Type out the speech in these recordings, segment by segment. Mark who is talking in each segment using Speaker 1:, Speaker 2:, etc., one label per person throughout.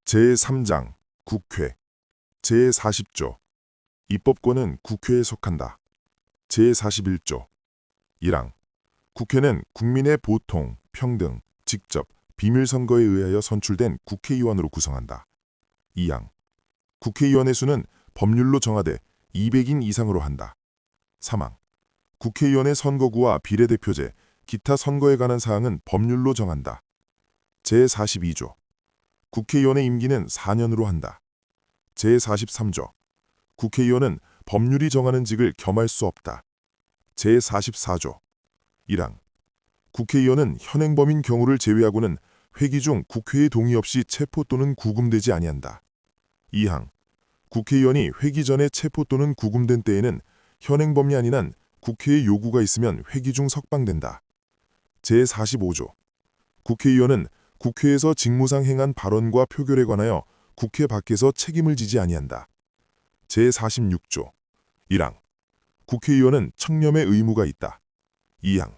Speaker 1: 제3장 국회 제40조 입법권은 국회에 속한다. 제41조 1항 국회는 국민의 보통, 평등, 직접, 비밀선거에 의하여 선출된 국회의원으로 구성한다. 2항 국회의원의 수는 법률로 정하되 200인 이상으로 한다. 3항 국회의원의 선거구와 비례대표제, 기타 선거에 관한 사항은 법률로 정한다. 제42조 국회의원의 임기는 4년으로 한다. 제43조 국회의원은 법률이 정하는 직을 겸할 수 없다. 제44조 1항 국회의원은 현행범인 경우를 제외하고는 회기 중 국회의 동의 없이 체포 또는 구금되지 아니한다. 2항 국회의원이 회기 전에 체포 또는 구금된 때에는 현행범이 아닌 한 국회의 요구가 있으면 회기 중 석방된다. 제45조 국회의원은 국회에서 직무상 행한 발언과 표결에 관하여 국회 밖에서 책임을 지지 아니한다. 제46조 1항 국회의원은 청렴의 의무가 있다. 2항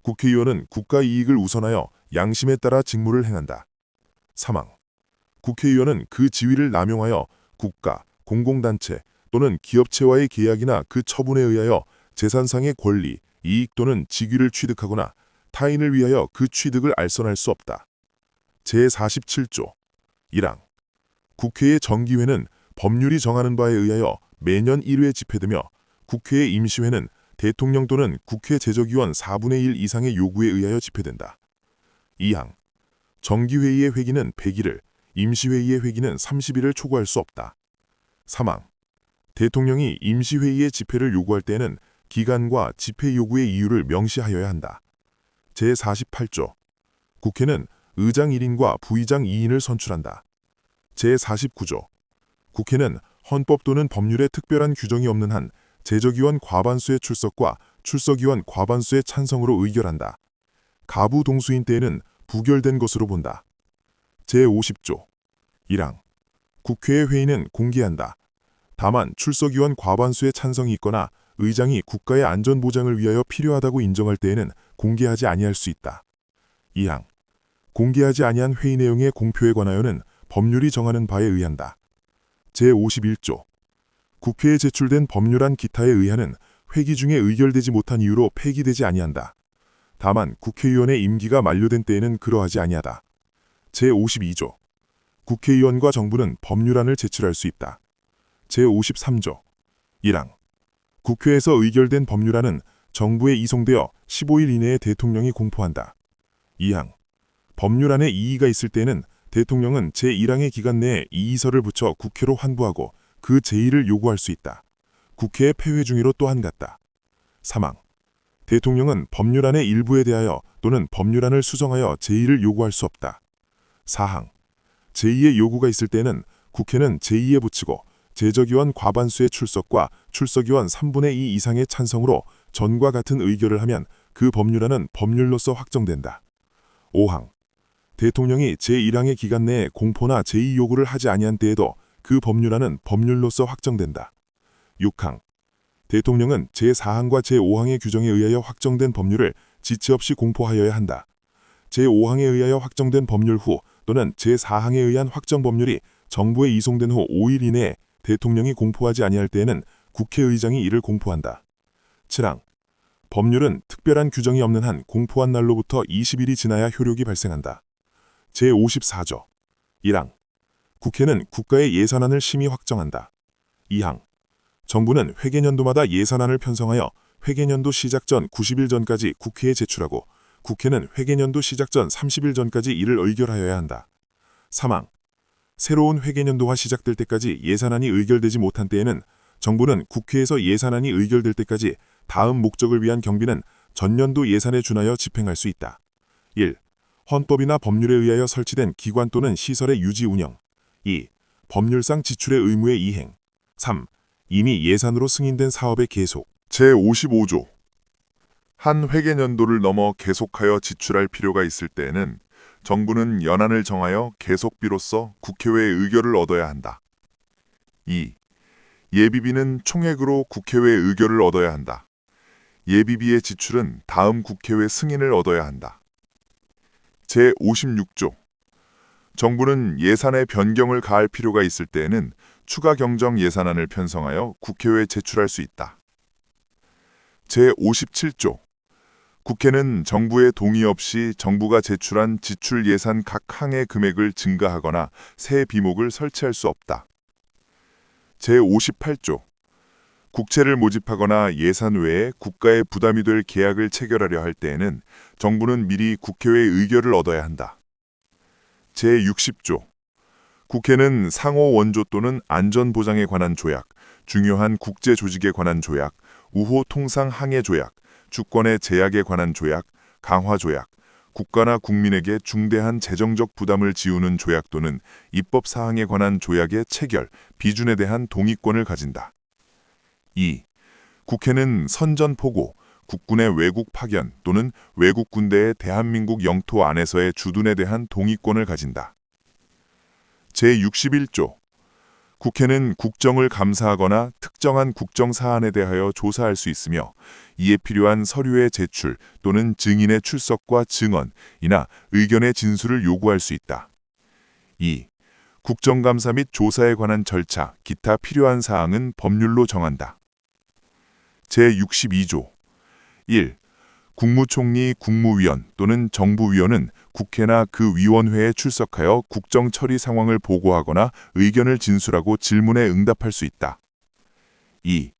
Speaker 1: 국회의원은 국가 이익을 우선하여 양심에 따라 직무를 행한다. 3항 국회의원은 그 지위를 남용하여 국가, 공공단체 또는 기업체와의 계약이나 그 처분에 의하여 재산상의 권리, 이익 또는 직위를 취득하거나 타인을 위하여 그 취득을 알선할 수 없다. 제47조 1항 국회의 정기회는 법률이 정하는 바에 의하여 매년 1회 집회되며 국회의 임시회는 대통령 또는 국회 제적위원 4분의 1 이상의 요구에 의하여 집회된다. 2항 정기회의의 회기는 100일을, 임시회의의 회기는 30일을 초과할 수 없다. 3항 대통령이 임시회의의 집회를 요구할 때에는 기간과 집회 요구의 이유를 명시하여야 한다. 제48조 국회는 의장 1인과 부의장 2인을 선출한다. 제49조 국회는 헌법 또는 법률에 특별한 규정이 없는 한 제적위원 과반수의 출석과 출석위원 과반수의 찬성으로 의결한다. 가부 동수인 때에는 부결된 것으로 본다. 제50조 1항 국회의 회의는 공개한다. 다만 출석위원 과반수의 찬성이 있거나 의장이 국가의 안전보장을 위하여 필요하다고 인정할 때에는 공개하지 아니할 수 있다. 2항 공개하지 아니한 회의 내용의 공표에 관하여는 법률이 정하는 바에 의한다. 제51조 국회에 제출된 법률안 기타에 의하는 회기 중에 의결되지 못한 이유로 폐기되지 아니한다. 다만 국회의원의 임기가 만료된 때에는 그러하지 아니하다. 제52조 국회의원과 정부는 법률안을 제출할 수 있다. 제53조 1항 국회에서 의결된 법률안은 정부에 이송되어 15일 이내에 대통령이 공포한다. 2항 법률안에 이의가 있을 때는 대통령은 제1항의 기간 내에 이의서를 붙여 국회로 환부하고 그 제의를 요구할 수 있다. 국회의 폐회 중의로 또한 같다. 3항 대통령은 법률안의 일부에 대하여 또는 법률안을 수정하여 제의를 요구할 수 없다. 4항 제의의 요구가 있을 때는 국회는 제의에 붙이고 제적위원 과반수의 출석과 출석위원 3분의 2 이상의 찬성으로 전과 같은 의결을 하면 그 법률안은 법률로서 확정된다. 5항 대통령이 제1항의 기간 내에 공포나 제의 요구를 하지 아니한 때에도 그 법률안은 법률로서 확정된다. 6항 대통령은 제4항과 제5항의 규정에 의하여 확정된 법률을 지체 없이 공포하여야 한다. 제5항에 의하여 확정된 법률 후 또는 제4항에 의한 확정 법률이 정부에 이송된 후 5일 이내에 대통령이 공포하지 아니할 때에는 국회의장이 이를 공포한다. 7항 법률은 특별한 규정이 없는 한 공포한 날로부터 20일이 지나야 효력이 발생한다. 제54조 1항 국회는 국가의 예산안을 심의 확정한다. 2항 정부는 회계년도마다 예산안을 편성하여 회계년도 시작 전 90일 전까지 국회에 제출하고 국회는 회계년도 시작 전 30일 전까지 이를 의결하여야 한다. 3항 새로운 회계년도가 시작될 때까지 예산안이 의결되지 못한 때에는 정부는 국회에서 예산안이 의결될 때까지 다음 목적을 위한 경비는 전년도 예산에 준하여 집행할 수 있다. 1. 헌법이나 법률에 의하여 설치된 기관 또는 시설의 유지 운영. 2. 법률상 지출의 의무의 이행. 3. 이미 예산으로 승인된 사업의 계속. 제55조 한 회계년도를 넘어 계속하여 지출할 필요가 있을 때에는 정부는 연한을 정하여 계속비로서 국회의 의결을 얻어야 한다. 2. 예비비는 총액으로 국회의 의결을 얻어야 한다. 예비비의 지출은 다음 국회의 승인을 얻어야 한다. 제56조 정부는 예산에 변경을 가할 필요가 있을 때에는 추가 경정 예산안을 편성하여 국회에 제출할 수 있다. 제57조 국회는 정부의 동의 없이 정부가 제출한 지출 예산 각 항의 금액을 증가하거나 새 비목을 설치할 수 없다. 제58조 국채를 모집하거나 예산 외에 국가에 부담이 될 계약을 체결하려 할 때에는 정부는 미리 국회의 의결을 얻어야 한다. 제60조 국회는 상호 원조 또는 안전 보장에 관한 조약, 중요한 국제 조직에 관한 조약, 우호 통상 항해 조약, 주권의 제약에 관한 조약, 강화 조약, 국가나 국민에게 중대한 재정적 부담을 지우는 조약 또는 입법 사항에 관한 조약의 체결, 비준에 대한 동의권을 가진다. 2. 국회는 선전포고, 국군의 외국 파견 또는 외국 군대의 대한민국 영토 안에서의 주둔에 대한 동의권을 가진다. 제61조 국회는 국정을 감사하거나 특정한 국정 사안에 대하여 조사할 수 있으며 이에 필요한 서류의 제출 또는 증인의 출석과 증언이나 의견의 진술을 요구할 수 있다. 2. 국정감사 및 조사에 관한 절차, 기타 필요한 사항은 법률로 정한다. 제62조 1. 국무총리, 국무위원 또는 정부위원은 국회나 그 위원회에 출석하여 국정 처리 상황을 보고하거나 의견을 진술하고 질문에 응답할 수 있다. 2.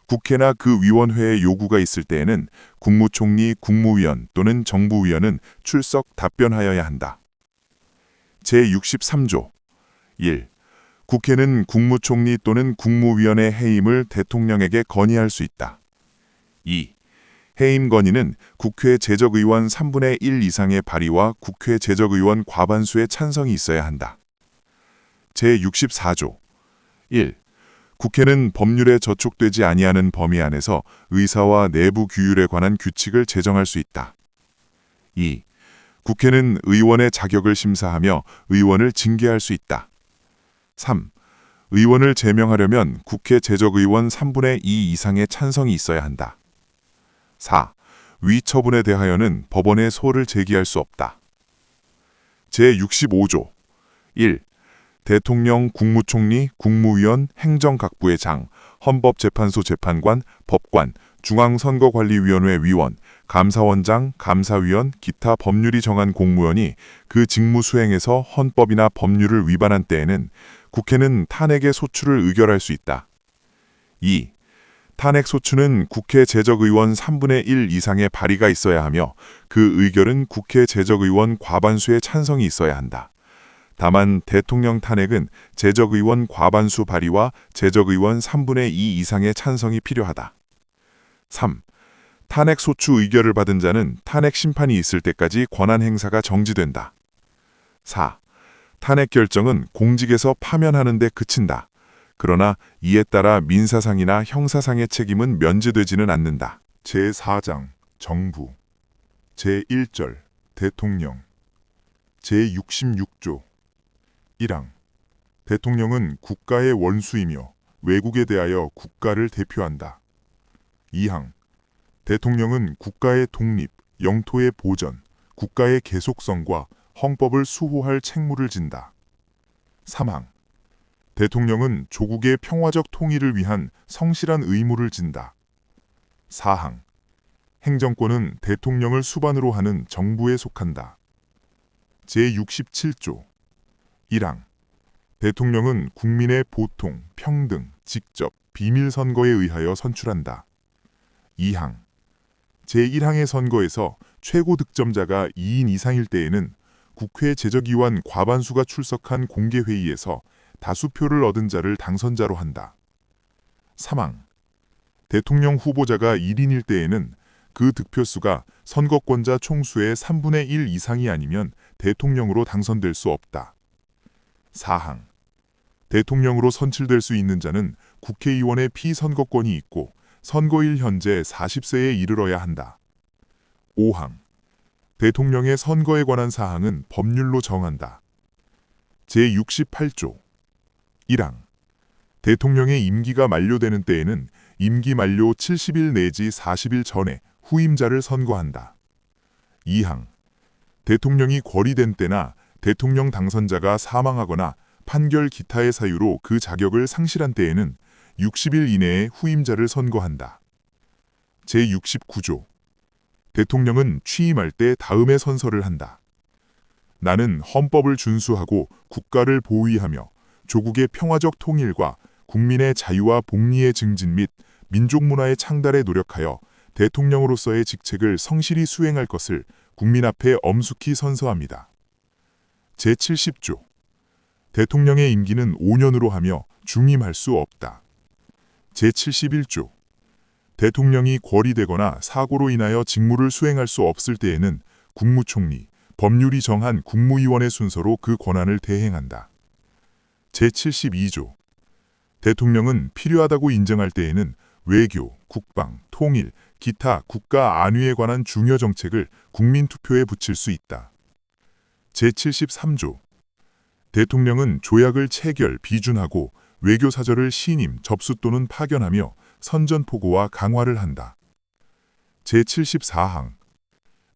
Speaker 1: 국회나 그 위원회의 요구가 있을 때에는 국무총리, 국무위원 또는 정부위원은 출석 답변하여야 한다. 제63조 1. 국회는 국무총리 또는 국무위원의 해임을 대통령에게 건의할 수 있다. 2. 해임 건의는 국회 제적의원 3분의 1 이상의 발의와 국회 제적의원 과반수의 찬성이 있어야 한다. 제64조 1. 국회는 법률에 저촉되지 아니하는 범위 안에서 의사와 내부 규율에 관한 규칙을 제정할 수 있다. 2. 국회는 의원의 자격을 심사하며 의원을 징계할 수 있다. 3. 의원을 제명하려면 국회 제적의원 3분의 2 이상의 찬성이 있어야 한다. 4. 위 처분에 대하여는 법원에 소를 제기할 수 없다. 제65조 1. 대통령, 국무총리, 국무위원, 행정각부의 장, 헌법재판소 재판관, 법관, 중앙선거관리위원회 위원, 감사원장, 감사위원, 기타 법률이 정한 공무원이 그 직무 수행에서 헌법이나 법률을 위반한 때에는 국회는 탄핵의 소추를 의결할 수 있다. 2. 탄핵 소추는 국회 제적의원 3분의 1 이상의 발의가 있어야 하며 그 의결은 국회 제적의원 과반수의 찬성이 있어야 한다. 다만 대통령 탄핵은 제적의원 과반수 발의와 제적의원 3분의 2 이상의 찬성이 필요하다. 3. 탄핵 소추 의결을 받은 자는 탄핵 심판이 있을 때까지 권한 행사가 정지된다. 4. 탄핵 결정은 공직에서 파면하는 데 그친다. 그러나 이에 따라 민사상이나 형사상의 책임은 면제되지는 않는다. 제4장 정부 제1절 대통령 제66조 1항 대통령은 국가의 원수이며 외국에 대하여 국가를 대표한다. 2항 대통령은 국가의 독립, 영토의 보전, 국가의 계속성과 헌법을 수호할 책무를 진다. 3항 대통령은 조국의 평화적 통일을 위한 성실한 의무를 진다. 4항 행정권은 대통령을 수반으로 하는 정부에 속한다. 제67조 1항 대통령은 국민의 보통, 평등, 직접, 비밀 선거에 의하여 선출한다. 2항 제1항의 선거에서 최고 득점자가 2인 이상일 때에는 국회 제적의원 과반수가 출석한 공개회의에서 다수표를 얻은 자를 당선자로 한다. 3항 대통령 후보자가 1인일 때에는 그 득표수가 선거권자 총수의 3분의 1 이상이 아니면 대통령으로 당선될 수 없다. 4항 대통령으로 선출될 수 있는 자는 국회의원의 피선거권이 있고 선거일 현재 40세에 이르러야 한다. 5항 대통령의 선거에 관한 사항은 법률로 정한다. 제68조 1항 대통령의 임기가 만료되는 때에는 임기 만료 70일 내지 40일 전에 후임자를 선거한다. 2항 대통령이 거리된 때나 대통령 당선자가 사망하거나 판결 기타의 사유로 그 자격을 상실한 때에는 60일 이내에 후임자를 선거한다. 제69조. 대통령은 취임할 때 다음의 선서를 한다. 나는 헌법을 준수하고 국가를 보위하며 조국의 평화적 통일과 국민의 자유와 복리의 증진 및 민족 문화의 창달에 노력하여 대통령으로서의 직책을 성실히 수행할 것을 국민 앞에 엄숙히 선서합니다. 제70조. 대통령의 임기는 5년으로 하며 중임할 수 없다. 제71조. 대통령이 고리되거나 사고로 인하여 직무를 수행할 수 없을 때에는 국무총리, 법률이 정한 국무위원의 순서로 그 권한을 대행한다. 제72조. 대통령은 필요하다고 인정할 때에는 외교, 국방, 통일, 기타 국가 안위에 관한 중요 정책을 국민투표에 붙일 수 있다. 제73조. 대통령은 조약을 체결, 비준하고 외교사절을 신임, 접수 또는 파견하며 선전포고와 강화를 한다. 제74항.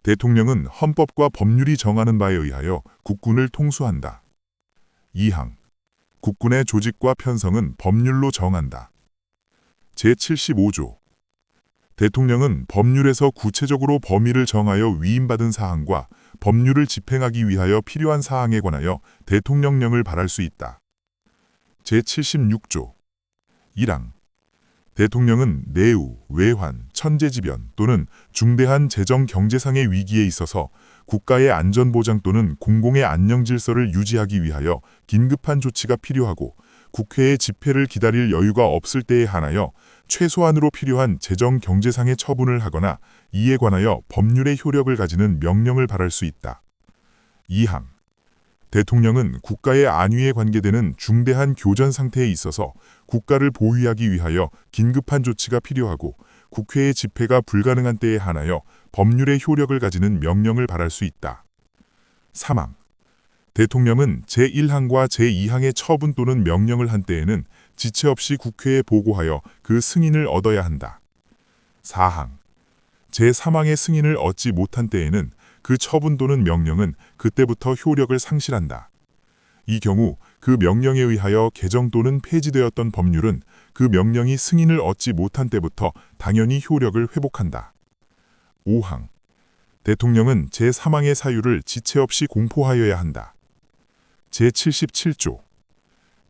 Speaker 1: 대통령은 헌법과 법률이 정하는 바에 의하여 국군을 통수한다. 2항. 국군의 조직과 편성은 법률로 정한다. 제75조. 대통령은 법률에서 구체적으로 범위를 정하여 위임받은 사항과 법률을 집행하기 위하여 필요한 사항에 관하여 대통령령을 발할 수 있다. 제76조. 1항. 대통령은 내후, 외환, 천재지변 또는 중대한 재정 경제상의 위기에 있어서 국가의 안전보장 또는 공공의 안녕질서를 유지하기 위하여 긴급한 조치가 필요하고 국회의 집회를 기다릴 여유가 없을 때에 한하여 최소한으로 필요한 재정 경제상의 처분을 하거나 이에 관하여 법률의 효력을 가지는 명령을 발할 수 있다. 2항. 대통령은 국가의 안위에 관계되는 중대한 교전 상태에 있어서 국가를 보위하기 위하여 긴급한 조치가 필요하고 국회의 집회가 불가능한 때에 한하여 법률의 효력을 가지는 명령을 발할 수 있다. 3항. 대통령은 제1항과 제2항의 처분 또는 명령을 한 때에는 지체 없이 국회에 보고하여 그 승인을 얻어야 한다. 4항. 제3항의 승인을 얻지 못한 때에는 그 처분 또는 명령은 그때부터 효력을 상실한다. 이 경우 그 명령에 의하여 개정 또는 폐지되었던 법률은 그 명령이 승인을 얻지 못한 때부터 당연히 효력을 회복한다. 5항. 대통령은 제3항의 사유를 지체 없이 공포하여야 한다. 제77조.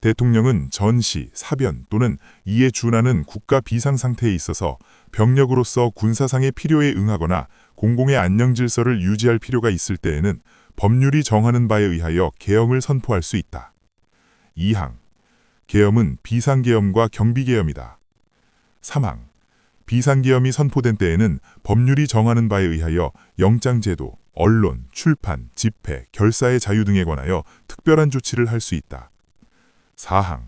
Speaker 1: 대통령은 전시, 사변 또는 이에 준하는 국가 비상 상태에 있어서 병력으로서 군사상의 필요에 응하거나 공공의 안녕 질서를 유지할 필요가 있을 때에는 법률이 정하는 바에 의하여 계엄을 선포할 수 있다. 2항. 계엄은 비상계엄과 경비계엄이다. 3항. 비상계엄이 선포된 때에는 법률이 정하는 바에 의하여 영장제도, 언론, 출판, 집회, 결사의 자유 등에 관하여 특별한 조치를 할 수 있다. 4항.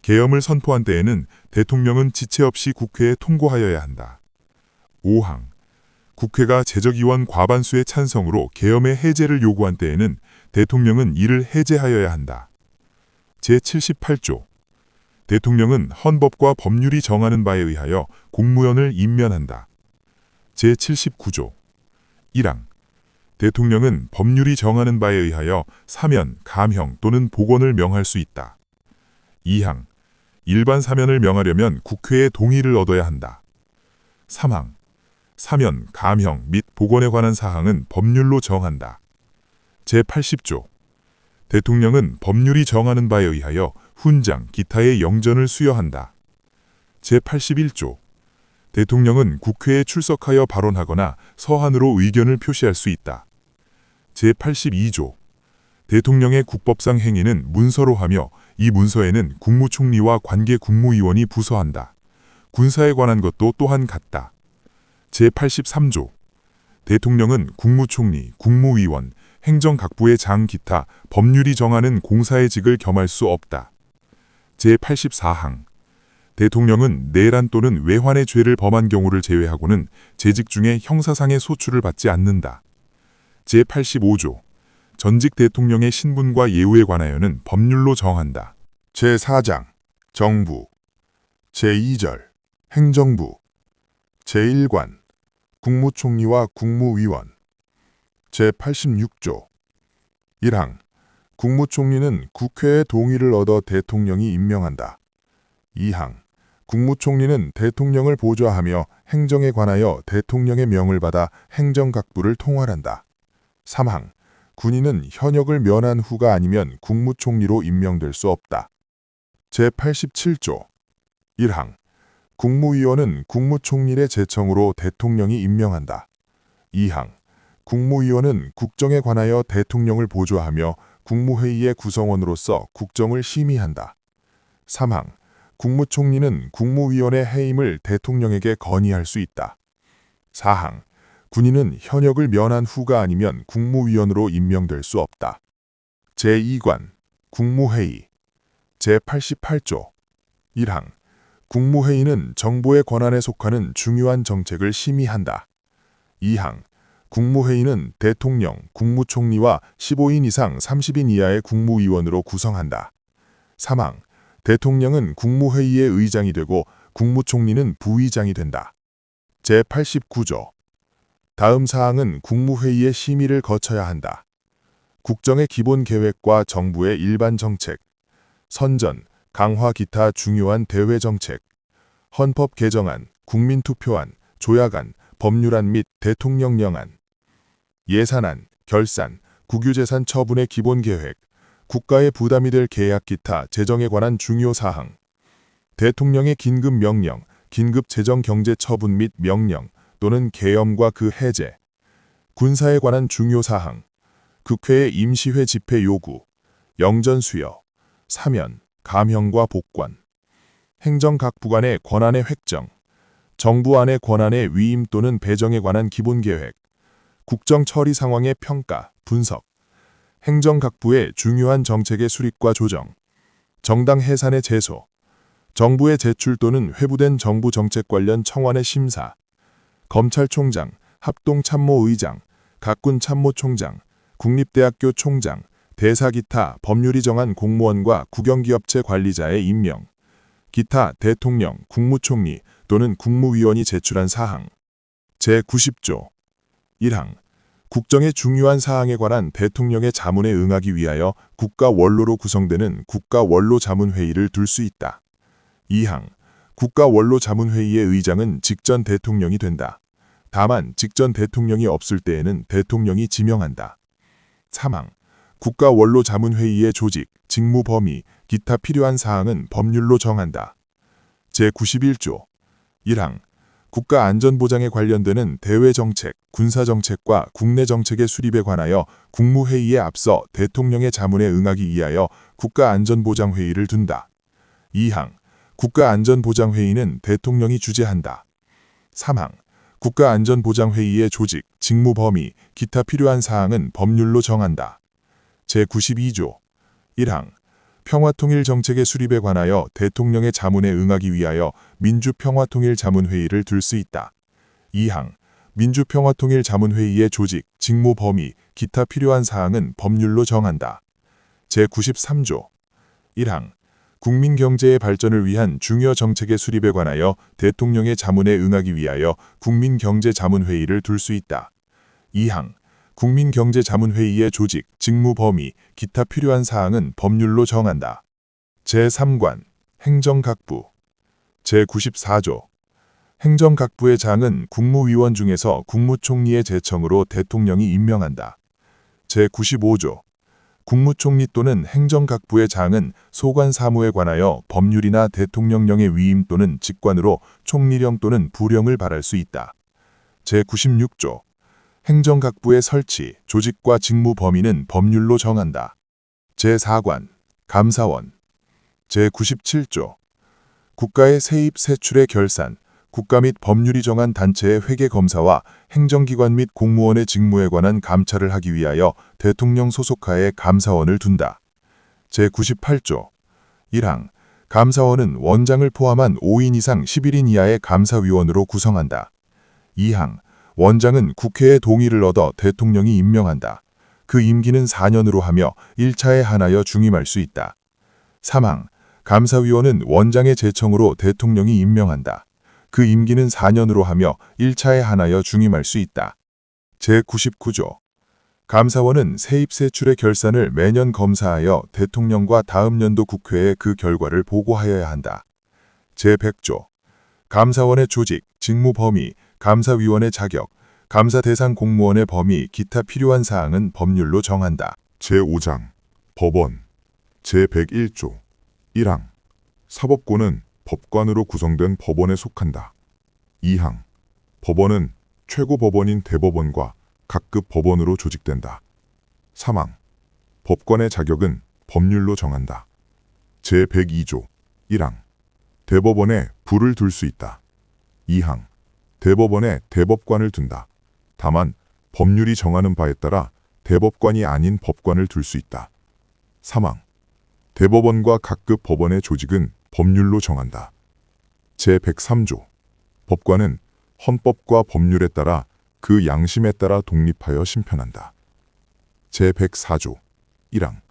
Speaker 1: 계엄을 선포한 때에는 대통령은 지체 없이 국회에 통고하여야 한다. 5항. 국회가 재적의원 과반수의 찬성으로 계엄의 해제를 요구한 때에는 대통령은 이를 해제하여야 한다. 제78조. 대통령은 헌법과 법률이 정하는 바에 의하여 공무원을 임면한다. 제79조. 1항. 대통령은 법률이 정하는 바에 의하여 사면, 감형 또는 복원을 명할 수 있다. 2항. 일반 사면을 명하려면 국회의 동의를 얻어야 한다. 3항. 사면, 감형 및 복원에 관한 사항은 법률로 정한다. 제80조. 대통령은 법률이 정하는 바에 의하여 훈장, 기타의 영전을 수여한다. 제81조. 대통령은 국회에 출석하여 발언하거나 서한으로 의견을 표시할 수 있다. 제82조. 대통령의 국법상 행위는 문서로 하며 이 문서에는 국무총리와 관계 국무위원이 부서한다. 군사에 관한 것도 또한 같다. 제83조. 대통령은 국무총리, 국무위원, 행정각부의 장 기타 법률이 정하는 공사의 직을 겸할 수 없다. 제84항. 대통령은 내란 또는 외환의 죄를 범한 경우를 제외하고는 재직 중에 형사상의 소출을 받지 않는다. 제85조. 전직 대통령의 신분과 예우에 관하여는 법률로 정한다.
Speaker 2: 제4장 정부 제2절 행정부 제1관 국무총리와 국무위원 제86조 1항 국무총리는 국회의 동의를 얻어 대통령이 임명한다. 2항. 국무총리는 대통령을 보좌하며 행정에 관하여 대통령의 명을 받아 행정각부를 통할한다. 3항. 군인은 현역을 면한 후가 아니면 국무총리로 임명될 수 없다. 제87조 1항. 국무위원은 국무총리의 제청으로 대통령이 임명한다. 2항. 국무위원은 국정에 관하여 대통령을 보좌하며 국무회의의 구성원으로서 국정을 심의한다. 3항. 국무총리는 국무위원의 해임을 대통령에게 건의할 수 있다. 4항. 군인은 현역을 면한 후가 아니면 국무위원으로 임명될 수 없다. 제2관 국무회의 제88조 1항. 국무회의는 정부의 권한에 속하는 중요한 정책을 심의한다. 2항. 국무회의는 대통령, 국무총리와 15인 이상 30인 이하의 국무위원으로 구성한다. 3항. 대통령은 국무회의의 의장이 되고 국무총리는 부의장이 된다. 제89조 다음 사항은 국무회의의 심의를 거쳐야 한다. 국정의 기본 계획과 정부의 일반 정책, 선전, 강화 기타 중요한 대외 정책, 헌법 개정안, 국민투표안, 조약안, 법률안 및 대통령령안, 예산안, 결산, 국유재산 처분의 기본 계획, 국가의 부담이 될 계약 기타 재정에 관한 중요 사항, 대통령의 긴급 명령, 긴급 재정 경제 처분 및 명령 또는 계엄과 그 해제, 군사에 관한 중요 사항, 국회의 임시회 집회 요구, 영전 수여, 사면, 감형과 복권, 행정 각 부관의 권한의 획정, 정부 안의 권한의 위임 또는 배정에 관한 기본 계획, 국정 처리 상황의 평가, 분석, 행정 각부의 중요한 정책의 수립과 조정, 정당 해산의 제소, 정부의 제출 또는 회부된 정부 정책 관련 청원의 심사, 검찰총장, 합동참모의장, 각군참모총장, 국립대학교 총장, 대사 기타 법률이 정한 공무원과 국영기업체 관리자의 임명, 기타 대통령, 국무총리 또는 국무위원이 제출한 사항. 제90조 1항. 국정의 중요한 사항에 관한 대통령의 자문에 응하기 위하여 국가원로로 구성되는 국가원로자문회의를 둘 수 있다. 2항. 국가원로자문회의의 의장은 직전 대통령이 된다. 다만 직전 대통령이 없을 때에는 대통령이 지명한다. 3항. 국가원로자문회의의 조직, 직무 범위, 기타 필요한 사항은 법률로 정한다. 제91조 1항. 국가안전보장에 관련되는 대외정책, 군사정책과 국내 정책의 수립에 관하여 국무회의에 앞서 대통령의 자문에 응하기 위하여 국가안전보장회의를 둔다. 2항. 국가안전보장회의는 대통령이 주재한다. 3항. 국가안전보장회의의 조직, 직무 범위, 기타 필요한 사항은 법률로 정한다. 제92조 1항. 평화통일정책의 수립에 관하여 대통령의 자문에 응하기 위하여 민주평화통일자문회의를 둘 수 있다. 2항. 민주평화통일자문회의의 조직, 직무 범위, 기타 필요한 사항은 법률로 정한다. 제93조 1항. 국민경제의 발전을 위한 중요 정책의 수립에 관하여 대통령의 자문에 응하기 위하여 국민경제자문회의를 둘 수 있다. 2항. 국민경제자문회의의 조직, 직무 범위, 기타 필요한 사항은 법률로 정한다. 제3관 행정각부 제94조 행정각부의 장은 국무위원 중에서 국무총리의 제청으로 대통령이 임명한다. 제95조 국무총리 또는 행정각부의 장은 소관 사무에 관하여 법률이나 대통령령의 위임 또는 직관으로 총리령 또는 부령을 발할 수 있다. 제96조 행정각부의 설치, 조직과 직무 범위는 법률로 정한다. 제4관 감사원 제97조 국가의 세입 세출의 결산, 국가 및 법률이 정한 단체의 회계검사와 행정기관 및 공무원의 직무에 관한 감찰을 하기 위하여 대통령 소속하에 감사원을 둔다. 제98조 1항. 감사원은 원장을 포함한 5인 이상 11인 이하의 감사위원으로 구성한다. 2항. 원장은 국회의 동의를 얻어 대통령이 임명한다. 그 임기는 4년으로 하며 1차에 한하여 중임할 수 있다. 3항. 감사위원은 원장의 제청으로 대통령이 임명한다. 그 임기는 4년으로 하며 1차에 한하여 중임할 수 있다. 제99조 감사원은 세입세출의 결산을 매년 검사하여 대통령과 다음 연도 국회에 그 결과를 보고하여야 한다. 제100조 감사원의 조직, 직무 범위, 감사위원의 자격, 감사 대상 공무원의 범위, 기타 필요한 사항은 법률로 정한다.
Speaker 1: 제5장 법원 제101조 1항 사법권은 법관으로 구성된 법원에 속한다. 2항 법원은 최고법원인 대법원과 각급 법원으로 조직된다. 3항 법관의 자격은 법률로 정한다. 제102조 1항 대법원에 부를 둘 수 있다. 2항 대법원에 대법관을 둔다. 다만 법률이 정하는 바에 따라 대법관이 아닌 법관을 둘 수 있다. 3항 대법원과 각급 법원의 조직은 법률로 정한다. 제103조 법관은 헌법과 법률에 따라 그 양심에 따라 독립하여 심판한다. 제104조 1항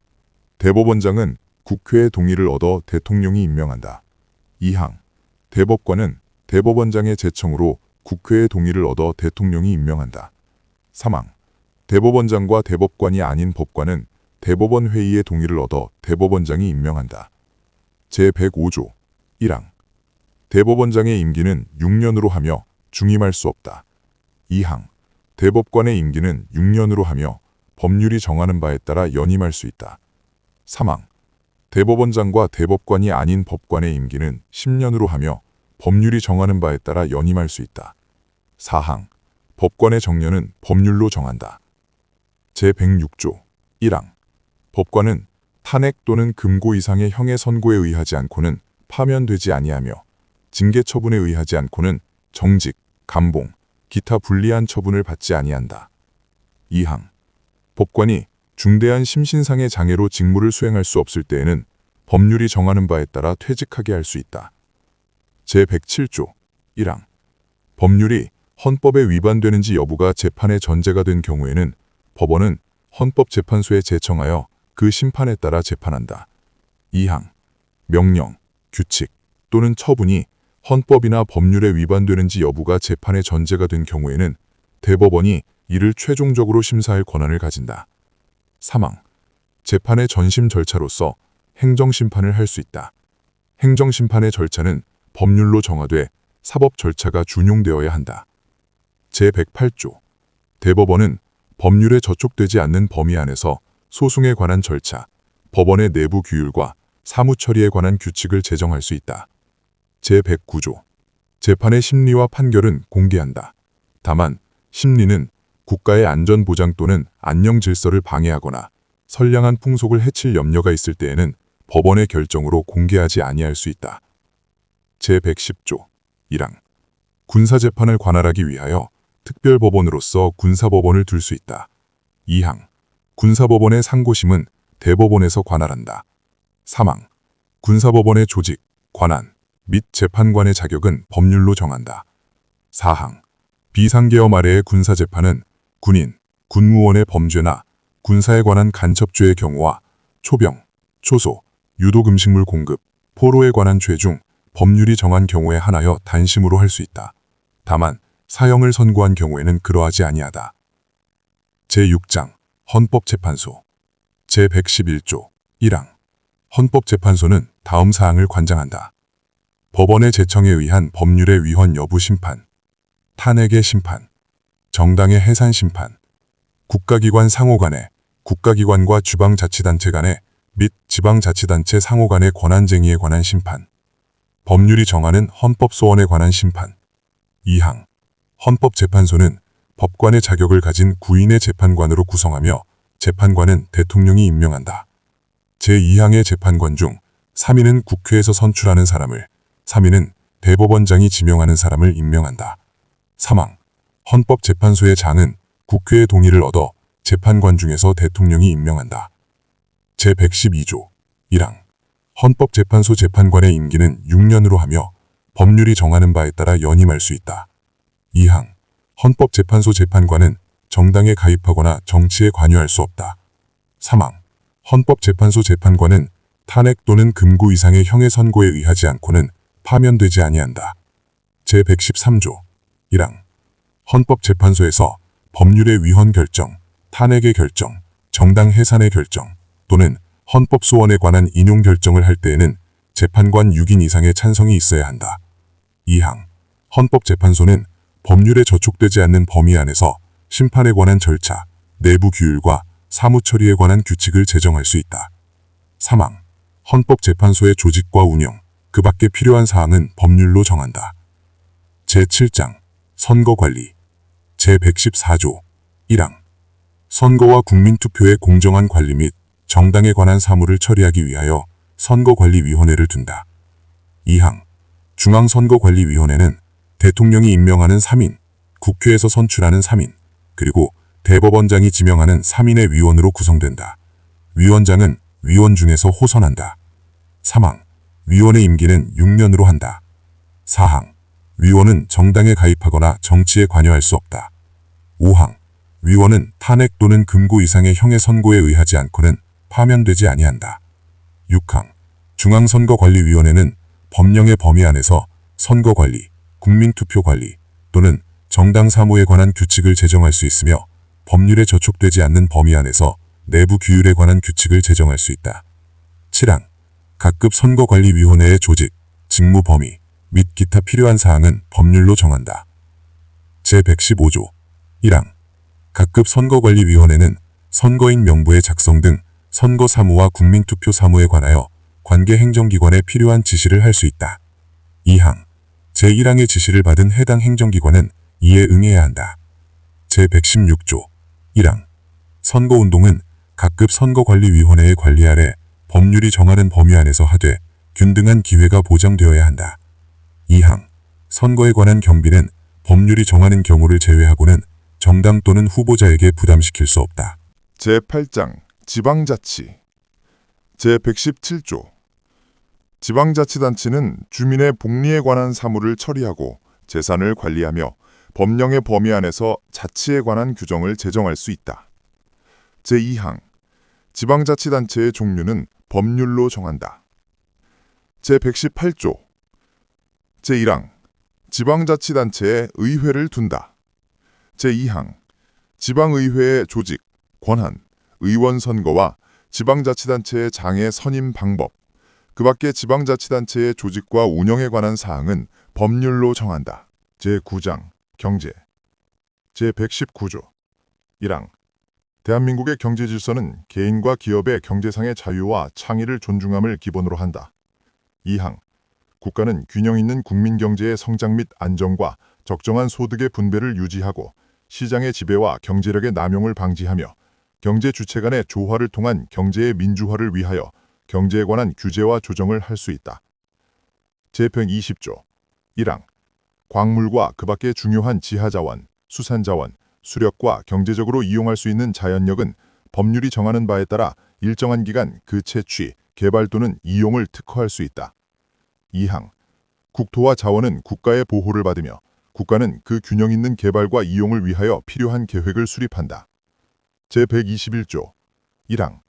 Speaker 1: 대법원장은 국회의 동의를 얻어 대통령이 임명한다. 2항 대법관은 대법원장의 제청으로 국회의 동의를 얻어 대통령이 임명한다. 3항 대법원장과 대법관이 아닌 법관은 대법원 회의의 동의를 얻어 대법원장이 임명한다. 제105조 1항 대법원장의 임기는 6년으로 하며 중임할 수 없다. 2항 대법관의 임기는 6년으로 하며 법률이 정하는 바에 따라 연임할 수 있다. 3항 대법원장과 대법관이 아닌 법관의 임기는 10년으로 하며 법률이 정하는 바에 따라 연임할 수 있다. 4항 법관의 정년은 법률로 정한다. 제106조 1항 법관은 탄핵 또는 금고 이상의 형의 선고에 의하지 않고는 파면되지 아니하며 징계 처분에 의하지 않고는 정직, 감봉, 기타 불리한 처분을 받지 아니한다. 2항 법관이 중대한 심신상의 장애로 직무를 수행할 수 없을 때에는 법률이 정하는 바에 따라 퇴직하게 할 수 있다. 제107조 1항 법률이 헌법에 위반되는지 여부가 재판의 전제가 된 경우에는 법원은 헌법재판소에 제청하여 그 심판에 따라 재판한다. 2항 명령, 규칙 또는 처분이 헌법이나 법률에 위반되는지 여부가 재판의 전제가 된 경우에는 대법원이 이를 최종적으로 심사할 권한을 가진다. 3항 재판의 전심 절차로서 행정심판을 할 수 있다. 행정심판의 절차는 법률로 정하되 사법 절차가 준용되어야 한다. 제108조 대법원은 법률에 저촉되지 않는 범위 안에서 소송에 관한 절차, 법원의 내부 규율과 사무처리에 관한 규칙을 제정할 수 있다. 제109조 재판의 심리와 판결은 공개한다. 다만 심리는 국가의 안전보장 또는 안녕 질서를 방해하거나 선량한 풍속을 해칠 염려가 있을 때에는 법원의 결정으로 공개하지 아니할 수 있다. 제110조 1항 군사재판을 관할하기 위하여 특별법원으로서 군사법원을 둘 수 있다. 2항 군사법원의 상고심은 대법원에서 관할한다. 3항 군사법원의 조직, 관한 및 재판관의 자격은 법률로 정한다. 4항 비상계엄 아래의 군사재판은 군인, 군무원의 범죄나 군사에 관한 간첩죄의 경우와 초병, 초소, 유독음식물 공급, 포로에 관한 죄 중 법률이 정한 경우에 한하여 단심으로 할 수 있다. 다만 사형을 선고한 경우에는 그러하지 아니하다. 제6장 헌법재판소 제111조 1항 헌법재판소는 다음 사항을 관장한다. 법원의 제청에 의한 법률의 위헌 여부 심판, 탄핵의 심판, 정당의 해산 심판, 국가기관 상호 간의, 국가기관과 지방자치단체 간의 및 지방자치단체 상호 간의 권한쟁의에 관한 심판, 법률이 정하는 헌법소원에 관한 심판. 2항 헌법재판소는 법관의 자격을 가진 구인의 재판관으로 구성하며 재판관은 대통령이 임명한다. 제2항의 재판관 중 3인은 국회에서 선출하는 사람을, 3인은 대법원장이 지명하는 사람을 임명한다. 3항 헌법재판소의 장은 국회의 동의를 얻어 재판관 중에서 대통령이 임명한다. 제112조 1항 헌법재판소 재판관의 임기는 6년으로 하며 법률이 정하는 바에 따라 연임할 수 있다. 2항 헌법재판소 재판관은 정당에 가입하거나 정치에 관여할 수 없다. 3항 헌법재판소 재판관은 탄핵 또는 금고 이상의 형의 선고에 의하지 않고는 파면되지 아니한다. 제113조 1항 헌법재판소에서 법률의 위헌 결정,
Speaker 2: 탄핵의 결정, 정당 해산의 결정 또는 헌법소원에 관한 인용 결정을 할 때에는 재판관 6인 이상의 찬성이 있어야 한다. 2항. 헌법재판소는 법률에 저촉되지 않는 범위 안에서 심판에 관한 절차, 내부 규율과 사무처리에 관한 규칙을 제정할 수 있다. 3항. 헌법재판소의 조직과 운영, 그 밖에 필요한 사항은 법률로 정한다. 제7장 선거관리 제114조 1항. 선거와 국민투표의 공정한 관리 및 정당에 관한 사무를 처리하기 위하여 선거관리위원회를 둔다. 2항. 중앙선거관리위원회는 대통령이 임명하는 3인, 국회에서 선출하는 3인, 그리고 대법원장이 지명하는 3인의 위원으로 구성된다. 위원장은 위원 중에서 호선한다. 3항. 위원의 임기는 6년으로 한다. 4항. 위원은 정당에 가입하거나 정치에 관여할 수 없다. 5항. 위원은 탄핵 또는 금고 이상의 형의 선고에 의하지 않고는 파면되지 아니한다. 6항. 중앙선거관리위원회는 법령의 범위 안에서 선거관리, 국민투표관리 또는 정당 사무에 관한 규칙을 제정할 수 있으며 법률에 저촉되지 않는 범위 안에서 내부 규율에 관한 규칙을 제정할 수 있다. 7항. 각급 선거관리위원회의 조직, 직무 범위 및 기타 필요한 사항은 법률로 정한다. 제115조 1항. 각급 선거관리위원회는 선거인 명부의 작성 등 선거 사무와 국민투표 사무에 관하여 관계 행정기관에 필요한 지시를 할 수 있다. 2항. 제1항의 지시를 받은 해당 행정기관은 이에 응해야 한다. 제116조 1항. 선거운동은 각급 선거관리위원회의 관리 아래 법률이 정하는 범위 안에서 하되 균등한 기회가 보장되어야 한다. 2항. 선거에 관한 경비는 법률이 정하는 경우를 제외하고는 정당 또는 후보자에게 부담시킬 수 없다.
Speaker 1: 제8장 지방자치 제117조 지방자치단체는 주민의 복리에 관한 사무를 처리하고 재산을 관리하며 법령의 범위 안에서 자치에 관한 규정을 제정할 수 있다. 제2항 지방자치단체의 종류는 법률로 정한다. 제118조 제1항 지방자치단체에 의회를 둔다. 제2항 지방의회의 조직, 권한, 의원 선거와 지방자치단체의 장애 선임 방법, 그 밖에 지방자치단체의 조직과 운영에 관한 사항은 법률로 정한다. 제9장 경제 제119조 1항 대한민국의 경제 질서는 개인과 기업의 경제상의 자유와 창의를 존중함을 기본으로 한다. 2항 국가는 균형 있는 국민 경제의 성장 및 안정과 적정한 소득의 분배를 유지하고 시장의 지배와 경제력의 남용을 방지하며 경제 주체 간의 조화를 통한 경제의 민주화를 위하여 경제에 관한 규제와 조정을 할 수 있다. 제120조 1항 광물과 그 밖의 중요한 지하자원, 수산자원, 수력과 경제적으로 이용할 수 있는 자연력은 법률이 정하는 바에 따라 일정한 기간 그 채취, 개발 또는 이용을 특허할 수 있다. 2항 국토와 자원은 국가의 보호를 받으며 국가는 그 균형 있는 개발과 이용을 위하여 필요한 계획을 수립한다. 제121조 1항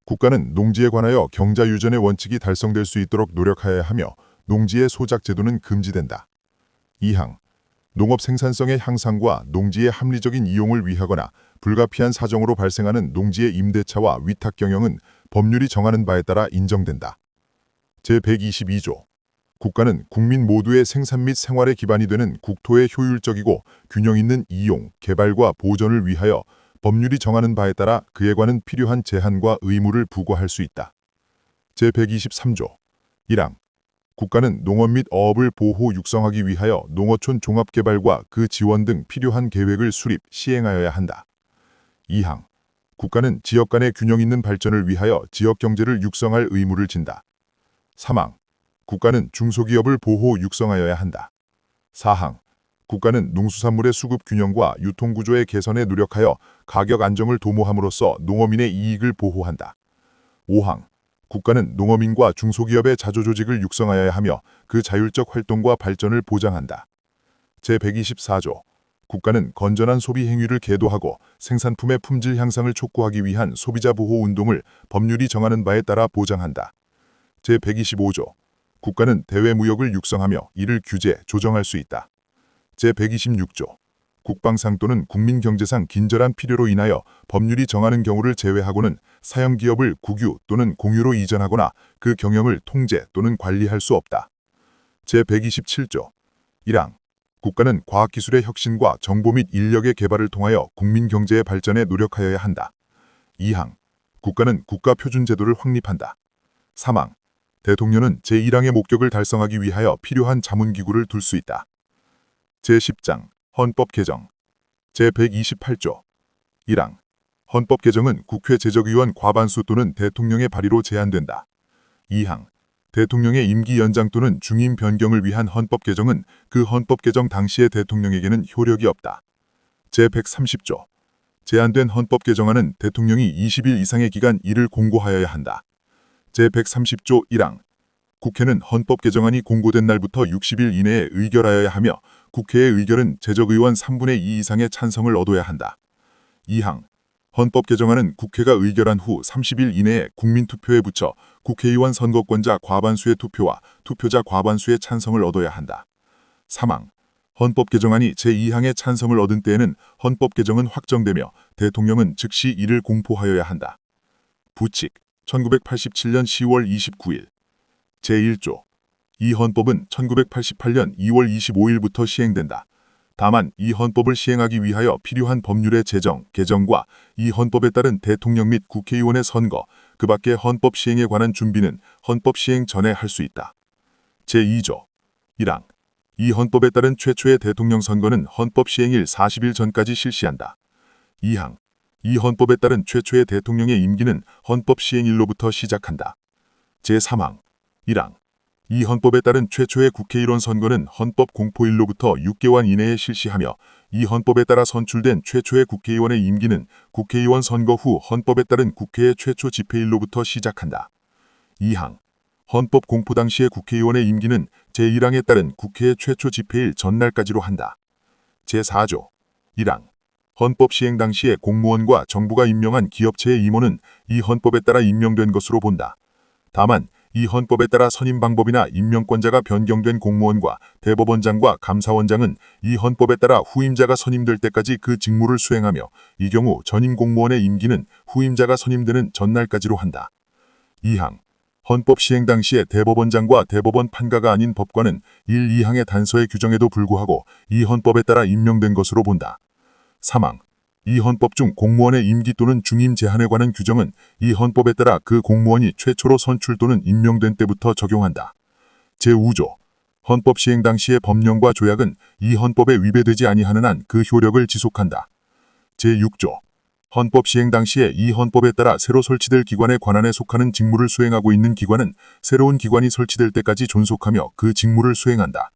Speaker 1: 국가는 농지에 관하여 경자유전의 원칙이 달성될 수 있도록 노력하여야 하며 농지의 소작 제도는 금지된다. 2항 농업 생산성의 향상과 농지의 합리적인 이용을 위하거나 불가피한 사정으로 발생하는 농지의 임대차와 위탁 경영은 법률이 정하는 바에 따라 인정된다. 제122조 국가는 국민 모두의 생산 및 생활의 기반이 되는 국토의 효율적이고 균형 있는 이용, 개발과 보존을 위하여 법률이 정하는 바에 따라 그에 관한 필요한 제한과 의무를 부과할 수 있다. 제123조 1항 국가는 농업 및 어업을 보호 육성하기 위하여 농어촌 종합개발과 그 지원 등 필요한 계획을 수립, 시행하여야 한다. 2항 국가는 지역 간의 균형 있는 발전을 위하여 지역 경제를 육성할 의무를 진다. 3항 국가는 중소기업을 보호 육성하여야 한다. 4항 국가는 농수산물의 수급 균형과 유통구조의 개선에 노력하여 가격 안정을 도모함으로써 농어민의 이익을 보호한다. 5항 국가는 농어민과 중소기업의 자조조직을 육성하여야 하며 그 자율적 활동과 발전을 보장한다. 제124조 국가는 건전한 소비 행위를 계도하고 생산품의 품질 향상을 촉구하기 위한 소비자 보호 운동을 법률이 정하는 바에 따라 보장한다. 제125조 국가는 대외무역을 육성하며 이를 규제, 조정할 수 있다. 제126조 국방상 또는 국민경제상 긴절한 필요로 인하여 법률이 정하는 경우를 제외하고는 사형기업을 국유 또는 공유로 이전하거나 그 경영을 통제 또는 관리할 수 없다. 제127조 1항 국가는 과학기술의 혁신과 정보 및 인력의 개발을 통하여 국민경제의 발전에 노력하여야 한다. 2항 국가는 국가표준제도를 확립한다. 3항 대통령은 제1항의 목적을 달성하기 위하여 필요한 자문기구를 둘 수 있다. 제10장 헌법 개정 제128조 1항 헌법 개정은 국회 제적의원 과반수 또는 대통령의 발의로 제한된다. 2항 대통령의 임기 연장 또는 중임 변경을 위한 헌법 개정은 그 헌법 개정 당시의 대통령에게는 효력이 없다. 제130조 제한된 헌법 개정안은 대통령이 20일 이상의 기간 이를 공고하여야 한다. 제130조 1항 국회는 헌법 개정안이 공고된 날부터 60일 이내에 의결하여야 하며 국회의 의결은 제적의원 3분의 2 이상의 찬성을 얻어야 한다. 2항 헌법 개정안은 국회가 의결한 후 30일 이내에 국민투표에 붙여 국회의원 선거권자 과반수의 투표와 투표자 과반수의 찬성을 얻어야 한다. 3항 헌법 개정안이 제2항의 찬성을 얻은 때에는 헌법 개정은 확정되며 대통령은 즉시 이를 공포하여야 한다. 부칙 1987년 10월 29일 제1조 이 헌법은 1988년 2월 25일부터 시행된다. 다만 이 헌법을 시행하기 위하여 필요한 법률의 제정, 개정과 이 헌법에 따른 대통령 및 국회의원의 선거, 그 밖의 헌법 시행에 관한 준비는 헌법 시행 전에 할 수 있다. 제2조 1항 이 헌법에 따른 최초의 대통령 선거는 헌법 시행일 40일 전까지 실시한다. 2항 이 헌법에 따른 최초의 대통령의 임기는 헌법 시행일로부터 시작한다. 제3항 1항 이 헌법에 따른 최초의 국회의원 선거는 헌법 공포일로부터 6개월 이내에 실시하며 이 헌법에 따라 선출된 최초의 국회의원의 임기는 국회의원 선거 후 헌법에 따른 국회의 최초 집회일로부터 시작한다. 2항 헌법 공포 당시의 국회의원의 임기는 제1항에 따른 국회의 최초 집회일 전날까지로 한다. 제4조 1항 헌법 시행 당시에 공무원과 정부가 임명한 기업체의 임원은 이 헌법에 따라 임명된 것으로 본다. 다만 이 헌법에 따라 선임 방법이나 임명권자가 변경된 공무원과 대법원장과 감사원장은 이 헌법에 따라 후임자가 선임될 때까지 그 직무를 수행하며 이 경우 전임 공무원의 임기는 후임자가 선임되는 전날까지로 한다. 2항 헌법 시행 당시에 대법원장과 대법원 판가가 아닌 법관은 1, 2항의 단서의 규정에도 불구하고 이 헌법에 따라 임명된 것으로 본다. 3항 이 헌법 중 공무원의 임기 또는 중임 제한에 관한 규정은 이 헌법에 따라 그 공무원이 최초로 선출 또는 임명된 때부터 적용한다. 제5조 헌법 시행 당시의 법령과 조약은 이 헌법에 위배되지 아니하는 한 그 효력을 지속한다. 제6조 헌법 시행 당시에 이 헌법에 따라 새로 설치될 기관의 관한에 속하는 직무를 수행하고 있는 기관은 새로운 기관이 설치될 때까지 존속하며 그 직무를 수행한다.